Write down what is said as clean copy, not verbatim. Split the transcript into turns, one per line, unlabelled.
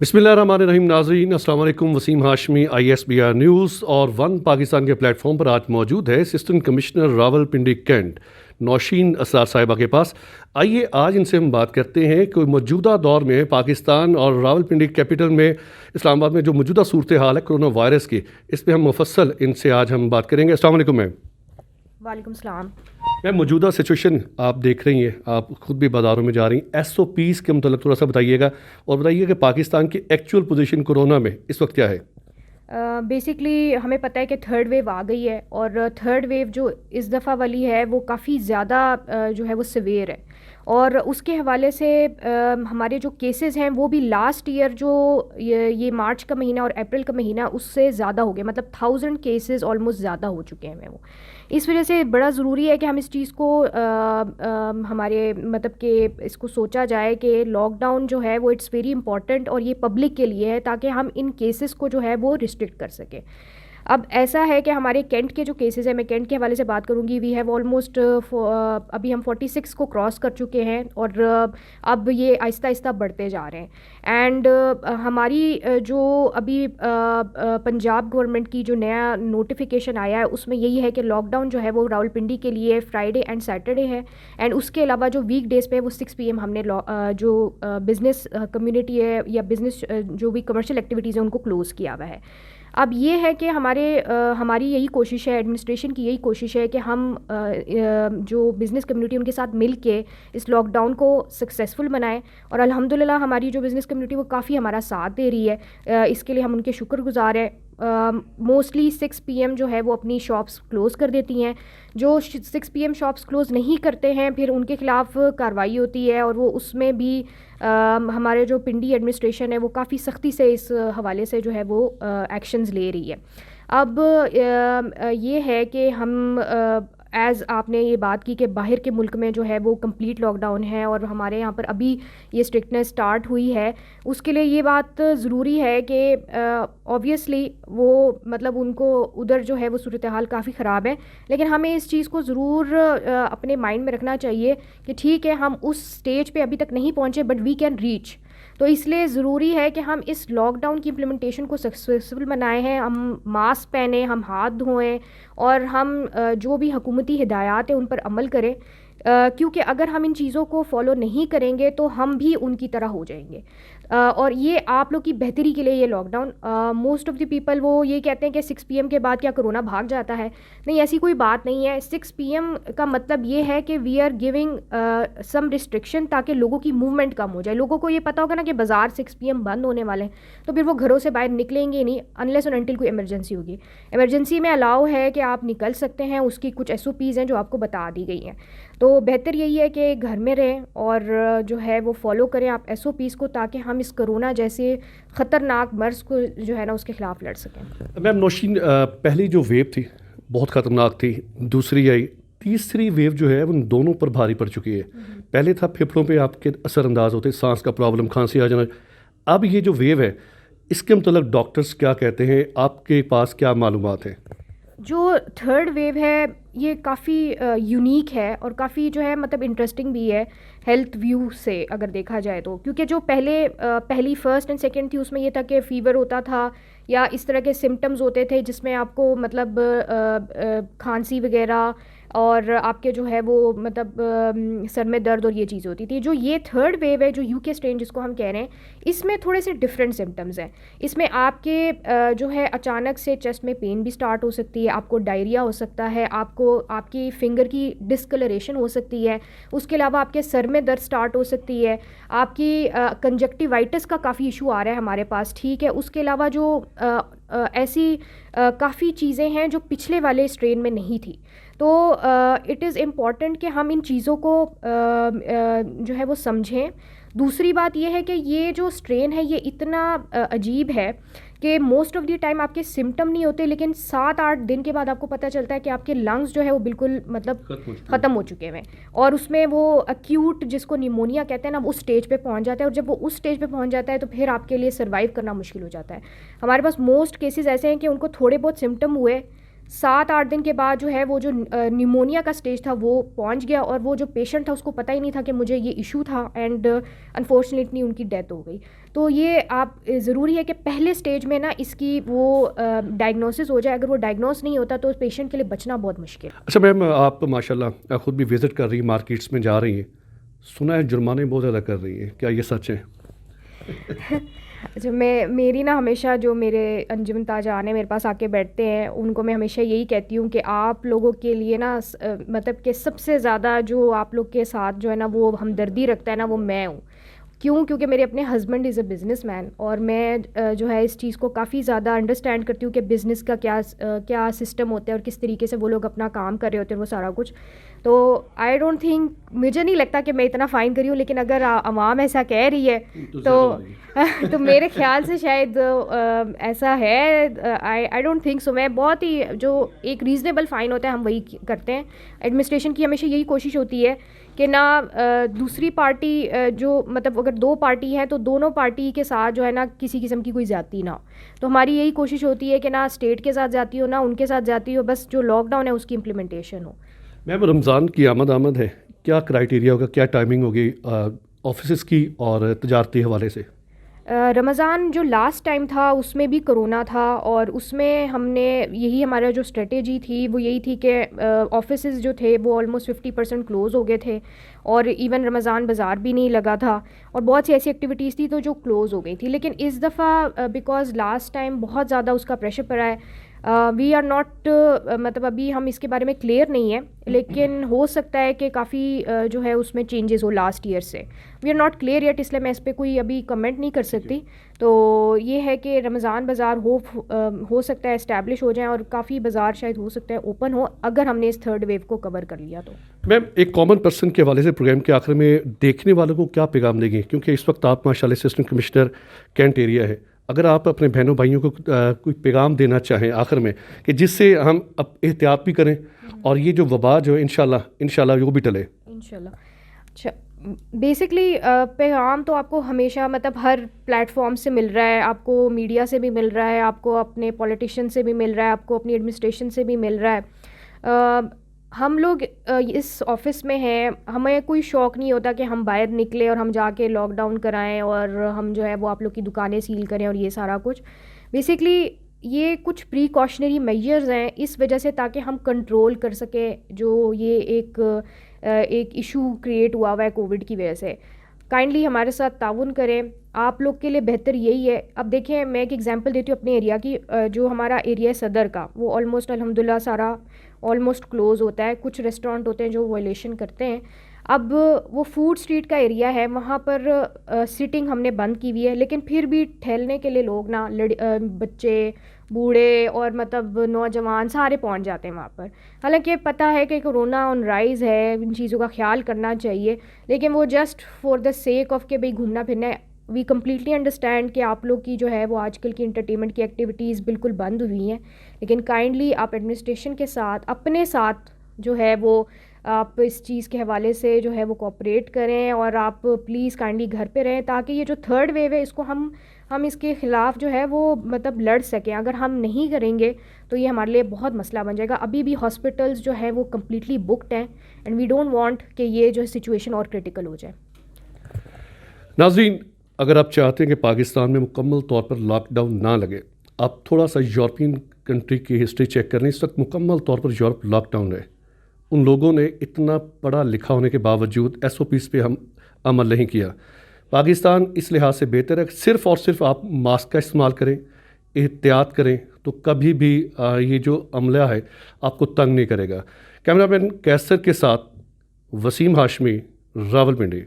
बिस्मिल्लाहिर्रहमानिर्रहीम। नाज़रीन अस्सलाम वालेकुम। वसीम हाशमी, ISBR न्यूज़ और वन पाकिस्तान के प्लेटफॉर्म पर आज मौजूद है assistant commissioner Rawalpindi cantt Nausheen Asrar साहिबा के पास। आइए आज इनसे हम बात करते हैं कि मौजूदा दौर में पाकिस्तान और रावलपिंडी कैपिटल में इस्लामाबाद में जो मौजूदा सूरत हाल है कोरोना वायरस की, इस पर हम मुफस्सल इनसे आज हम बात करेंगे। अस्सलाम वालेकुम मैम।
वालेकुम सलाम।
मैम, मौजूदा सिचुएशन आप देख रही हैं, आप खुद भी बाज़ारों में जा रही हैं, SOPs के मतलब थोड़ा सा बताइएगा और बताइए कि पाकिस्तान की एक्चुअल पोजीशन कोरोना में इस वक्त क्या है।
बेसिकली हमें पता है कि थर्ड वेव आ गई है और थर्ड वेव जो इस दफ़ा वाली है वो काफ़ी ज़्यादा जो है वो सिवियर है और उसके हवाले से हमारे जो केसेस हैं वो भी लास्ट ईयर जो ये मार्च का महीना और अप्रैल का महीना उससे ज़्यादा हो गए, मतलब 1000 केसेस ऑलमोस्ट ज़्यादा हो चुके हैं वो। इस वजह से बड़ा ज़रूरी है कि हम इस चीज़ को हमारे मतलब कि इसको सोचा जाए कि लॉकडाउन जो है वो इट्स वेरी इंपॉर्टेंट और ये पब्लिक के लिए है ताकि हम इन केसेस को जो है वो रिस्ट्रिक्ट कर सकें। अब ऐसा है कि हमारे कैंट के जो केसेस हैं, मैं कैंट के हवाले से बात करूंगी, वी हैव ऑलमोस्ट अभी हम 46 को क्रॉस कर चुके हैं और अब ये आहिस्ता आहिस्ता बढ़ते जा रहे हैं। एंड हमारी जो अभी पंजाब गवर्नमेंट की जो नया नोटिफिकेशन आया है उसमें यही है कि लॉकडाउन जो है वो रावलपिंडी के लिए फ्राइडे एंड सैटरडे है एंड उसके अलावा जो वीक डेज़ पे वो 6 PM हमने जो बिज़नेस कम्युनिटी है या बिज़नेस जो भी कमर्शियल एक्टिविटीज़ हैं उनको क्लोज़ किया हुआ है। अब ये है कि हमारी यही कोशिश है, एडमिनिस्ट्रेशन की यही कोशिश है कि हम जो बिज़नेस कम्युनिटी उनके साथ मिल के इस लॉकडाउन को सक्सेसफुल बनाएं और अल्हम्दुलिल्लाह हमारी जो बिज़नेस कम्युनिटी वो काफ़ी हमारा साथ दे रही है। इसके लिए हम उनके शुक्रगुजार हैं। मोस्टली 6 PM जो है वो अपनी शॉप्स क्लोज़ कर देती हैं। जो 6 PM शॉप्स क्लोज़ नहीं करते हैं फिर उनके ख़िलाफ़ कार्रवाई होती है और वो उसमें भी हमारे जो पिंडी एडमिनिस्ट्रेशन है वो काफ़ी सख्ती से इस हवाले से जो है वो एक्शंस ले रही है। अब ये है कि हम एज़ आपने ये बात की कि बाहर के मुल्क में जो है वो कंप्लीट लॉकडाउन है और हमारे यहाँ पर अभी ये स्ट्रिक्टनेस स्टार्ट हुई है, उसके लिए ये बात ज़रूरी है कि ऑब्वियसली वो मतलब उनको उधर जो है वो सूरत हाल काफ़ी ख़राब है, लेकिन हमें इस चीज़ को ज़रूर अपने माइंड में रखना चाहिए कि ठीक है हम उस स्टेज पे अभी तक नहीं पहुँचे बट वी कैन रीच। तो इसलिए ज़रूरी है कि हम इस लॉकडाउन की इम्प्लीमेंटेशन को सक्सेसफुल बनाए हैं, हम मास्क पहने, हम हाथ धोएं और हम जो भी हुकूमती हिदायत है उन पर अमल करें, क्योंकि अगर हम इन चीज़ों को फॉलो नहीं करेंगे तो हम भी उनकी तरह हो जाएंगे। और ये आप लोग की बेहतरी के लिए ये lockdown, most of the people वो ये कहते हैं कि 6 PM के बाद क्या कोरोना भाग जाता है। नहीं, ऐसी कोई बात नहीं है। 6 PM का मतलब ये है कि we are giving some restriction ताकि लोगों की मूवमेंट कम हो जाए। लोगों को ये पता होगा ना कि बाज़ार 6 PM बंद होने वाले हैं, तो फिर वो घरों से बाहर निकलेंगे नहीं अनलेस और अनटिल कोई इमरजेंसी होगी। इमरजेंसी में अलाउ है कि आप निकल सकते हैं, उसकी कुछ SOPs हैं जो आपको बता दी गई हैं। तो बेहतर यही है कि घर में रहें और जो है वो फॉलो करें आप SOPs को, ताकि हम इस कोरोना जैसे ख़तरनाक मर्ज़ को जो है ना उसके ख़िलाफ़ लड़ सकें।
मैम नौशीन, पहली जो वेव थी बहुत ख़तरनाक थी, दूसरी आई, तीसरी वेव जो है उन दोनों पर भारी पड़ चुकी है। पहले था फेफड़ों पे आपके असरअंदाज होते, सांस का प्रॉब्लम, खांसी आ जाना। अब ये जो वेव है इसके मतलब डॉक्टर्स क्या कहते हैं, आपके पास क्या मालूमात है।
जो थर्ड वेव है ये काफ़ी यूनिक है और काफ़ी जो है मतलब इंटरेस्टिंग भी है हेल्थ व्यू से अगर देखा जाए तो, क्योंकि जो पहली फर्स्ट एंड सेकंड थी उसमें ये था कि फ़ीवर होता था या इस तरह के सिम्टम्स होते थे जिसमें आपको मतलब खांसी वगैरह और आपके जो है वो मतलब सर में दर्द और ये चीज़ होती थी। जो ये थर्ड वेव है जो UK स्ट्रेन जिसको हम कह रहे हैं, इसमें थोड़े से डिफरेंट सिम्टम्स हैं। इसमें आपके जो है अचानक से चेस्ट में पेन भी स्टार्ट हो सकती है, आपको डायरिया हो सकता है, आपको आपकी फिंगर की डिस्कलरेशन हो सकती है, उसके अलावा आपके सर में दर्द स्टार्ट हो सकती है, आपकी कंजक्टिवाइटिस का काफ़ी इशू आ रहा है हमारे पास, ठीक है। उसके अलावा जो ऐसी काफ़ी चीज़ें हैं जो पिछले वाले स्ट्रेन में नहीं थी। तो इट इज़ इम्पॉर्टेंट कि हम इन चीज़ों को जो है वो समझें। दूसरी बात ये है कि ये जो स्ट्रेन है ये इतना अजीब है कि मोस्ट ऑफ़ द टाइम आपके सिम्टम नहीं होते, लेकिन 7-8 दिन के बाद आपको पता चलता है कि आपके लंग्स जो है वो बिल्कुल मतलब ख़त्म हो चुके हैं और उसमें वो अक्यूट जिसको निमोनिया कहते हैं ना उस स्टेज पे पहुंच जाता है। और जब वो उस स्टेज पे पहुंच जाता है तो फिर आपके लिए सर्वाइव करना मुश्किल हो जाता है। हमारे पास मोस्ट केसेस ऐसे हैं कि उनको थोड़े बहुत सिम्टम हुए, 7-8 دن کے بعد جو ہے وہ جو نیمونیا کا سٹیج تھا وہ پہنچ گیا, اور وہ جو پیشنٹ تھا اس کو پتہ ہی نہیں تھا کہ مجھے یہ ایشو تھا, اینڈ انفارچونیٹلی ان کی ڈیتھ ہو گئی. تو یہ آپ ضروری ہے کہ پہلے سٹیج میں نا اس کی وہ ڈائگنوسس ہو جائے. اگر وہ ڈائگنوس نہیں ہوتا تو اس پیشنٹ کے لیے بچنا بہت مشکل.
اچھا میم, آپ ماشاء اللہ خود بھی وزٹ کر رہی ہیں, مارکیٹس میں جا رہی ہیں, سنا ہے جرمانے بہت زیادہ کر رہی ہیں, کیا یہ سچ ہے؟
اچھا, میری نا ہمیشہ جو میرے انجمن تاجان ہیں میرے پاس آ کے بیٹھتے ہیں, ان کو میں ہمیشہ یہی کہتی ہوں کہ آپ لوگوں کے لیے نا مطلب کہ سب سے زیادہ جو آپ لوگ کے ساتھ جو ہے نا وہ ہمدردی رکھتا ہے نا وہ میں ہوں. کیوں؟ کیونکہ میرے اپنے husband is a business man, اور میں جو ہے اس چیز کو کافی زیادہ انڈرسٹینڈ کرتی ہوں کہ بزنس کا کیا سسٹم ہوتا ہے اور کس طریقے سے وہ لوگ اپنا کام کر رہے ہوتے ہیں وہ سارا کچھ. تو آئی ڈونٹ تھنک, مجھے نہیں لگتا کہ میں اتنا فائن کری ہوں, لیکن اگر عوام ایسا کہہ رہی ہے تو میرے خیال سے شاید ایسا ہے. I don't think so. میں بہت ہی جو ایک ریزنیبل فائن ہوتا ہے ہم وہی کرتے ہیں. ایڈمنسٹریشن کی ہمیشہ یہی کوشش ہوتی ہے کہ نہ دوسری پارٹی جو مطلب اگر 2 پارٹی ہیں تو دونوں پارٹی کے ساتھ جو ہے نا کسی قسم کی کوئی زیادتی نہ ہو. تو ہماری یہی کوشش ہوتی ہے کہ نہ اسٹیٹ کے ساتھ زیادتی ہو نہ ان کے ساتھ زیادتی ہو, بس جو لاک ڈاؤن ہے اس کی امپلیمنٹیشن ہو.
میم رمضان کی آمد ہے, کیا کرائیٹیریا ہوگا, کیا ٹائمنگ ہوگی آفیسز کی اور تجارتی حوالے سے؟
رمضان جو لاسٹ ٹائم تھا اس میں بھی کرونا تھا, اور اس میں ہم نے یہی ہمارا جو اسٹریٹجی تھی وہ یہی تھی کہ آفیسز جو تھے وہ آلموسٹ 50% کلوز ہو گئے تھے, اور ایون رمضان بازار بھی نہیں لگا تھا, اور بہت سی ایسی ایکٹیویٹیز تھی تو جو کلوز ہو گئی تھی. لیکن اس دفعہ بیکاز لاسٹ ٹائم بہت زیادہ اس کا پریشر پڑا ہے, وی آر ناٹ مطلب ابھی ہم اس کے بارے میں کلیئر نہیں ہے, لیکن ہو سکتا ہے کہ کافی جو ہے اس میں چینجز ہو لاسٹ ایئر سے. We are not clear yet, اس لیے میں اس پہ کوئی ابھی کمنٹ نہیں کر سکتی. تو یہ ہے کہ رمضان بازار ہو سکتا ہے اسٹیبلش ہو جائیں, اور کافی بازار شاید ہو سکتا ہے اوپن ہو اگر ہم نے اس 3rd ویو کو کور کر لیا تو.
میم ایک کامن پرسن کے حوالے سے پروگرام کے آخر میں دیکھنے والوں کو کیا پیغام دیں گے, کیونکہ اس وقت آپ ماشاء اللہ اسسٹنٹ کمشنر کینٹ ایریا ہے, اگر آپ اپنے بہنوں بھائیوں کو کوئی پیغام دینا چاہیں آخر میں کہ جس سے ہم اب احتیاط بھی کریں اور یہ جو وبا جو ہے انشاءاللہ وہ بھی ٹلے.
انشاءاللہ. اچھا, بیسکلی پیغام تو آپ کو ہمیشہ مطلب ہر پلیٹ فارم سے مل رہا ہے, آپ کو میڈیا سے بھی مل رہا ہے, آپ کو اپنے پولیٹیشین سے بھی مل رہا ہے, آپ کو اپنی ایڈمنسٹریشن سے بھی مل رہا ہے. ہم لوگ اس آفس میں ہیں, ہمیں کوئی شوق نہیں ہوتا کہ ہم باہر نکلیں اور ہم جا کے لاک ڈاؤن کرائیں اور ہم جو ہے وہ آپ لوگ کی دکانیں سیل کریں اور یہ سارا کچھ. بیسکلی یہ کچھ پریکاشنری میجرز ہیں اس وجہ سے تاکہ ہم کنٹرول کر سکیں جو یہ ایک ایشو کریٹ ہوا ہے کووڈ کی وجہ سے. کائنڈلی ہمارے ساتھ تعاون کریں, آپ لوگ کے لیے بہتر یہی ہے. اب دیکھیں میں ایک ایگزامپل دیتی ہوں اپنے ایریا کی, جو ہمارا ایریا صدر کا وہ آلموسٹ الحمدللہ سارا آلموسٹ کلوز ہوتا ہے. کچھ ریسٹورینٹ ہوتے ہیں جو وائلیشن کرتے ہیں. اب وہ فوڈ اسٹریٹ کا ایریا ہے, وہاں پر سٹنگ ہم نے بند کی ہوئی ہے, لیکن پھر بھی ٹھہرنے کے لیے لوگ نا بچے بوڑھے اور مطلب نوجوان سارے پہنچ جاتے ہیں وہاں پر. حالانکہ پتہ ہے کہ کرونا آن رائز ہے, ان چیزوں کا خیال کرنا چاہیے, لیکن وہ just for the sake of کہ بھئی گھومنا پھرنا ہے. وی کمپلیٹلی انڈرسٹینڈ کہ آپ لوگ کی جو ہے وہ آج کل کی انٹرٹینمنٹ کی ایکٹیویٹیز بالکل بند ہوئی ہیں, لیکن کائنڈلی آپ ایڈمنسٹریشن کے ساتھ اپنے ساتھ جو ہے وہ آپ اس چیز کے حوالے سے جو ہے وہ کوآپریٹ کریں, اور آپ پلیز کائنڈلی گھر پہ رہیں تاکہ یہ جو 3rd ویو ہے اس کو ہم اس کے خلاف جو ہے وہ مطلب لڑ سکیں. اگر ہم نہیں کریں گے تو یہ ہمارے لیے بہت مسئلہ بن جائے گا. ابھی بھی ہاسپٹلز جو ہے وہ کمپلیٹلی بکڈ ہیں, اینڈ وی ڈونٹ وانٹ کہ یہ جو سچویشن اور کرٹیکل ہو جائے.
ناظرین, اگر آپ چاہتے ہیں کہ پاکستان میں مکمل طور پر لاک ڈاؤن نہ لگے, آپ تھوڑا سا یورپین کنٹری کی ہسٹری چیک کر لیں. اس وقت مکمل طور پر یورپ لاک ڈاؤن ہے. ان لوگوں نے اتنا پڑھا لکھا ہونے کے باوجود SOPs پہ ہم عمل نہیں کیا. پاکستان اس لحاظ سے بہتر ہے, صرف اور صرف آپ ماسک کا استعمال کریں, احتیاط کریں, تو کبھی بھی یہ جو عملہ ہے آپ کو تنگ نہیں کرے گا. کیمرہ مین کیسر کے ساتھ وسیم ہاشمی, راولپنڈی.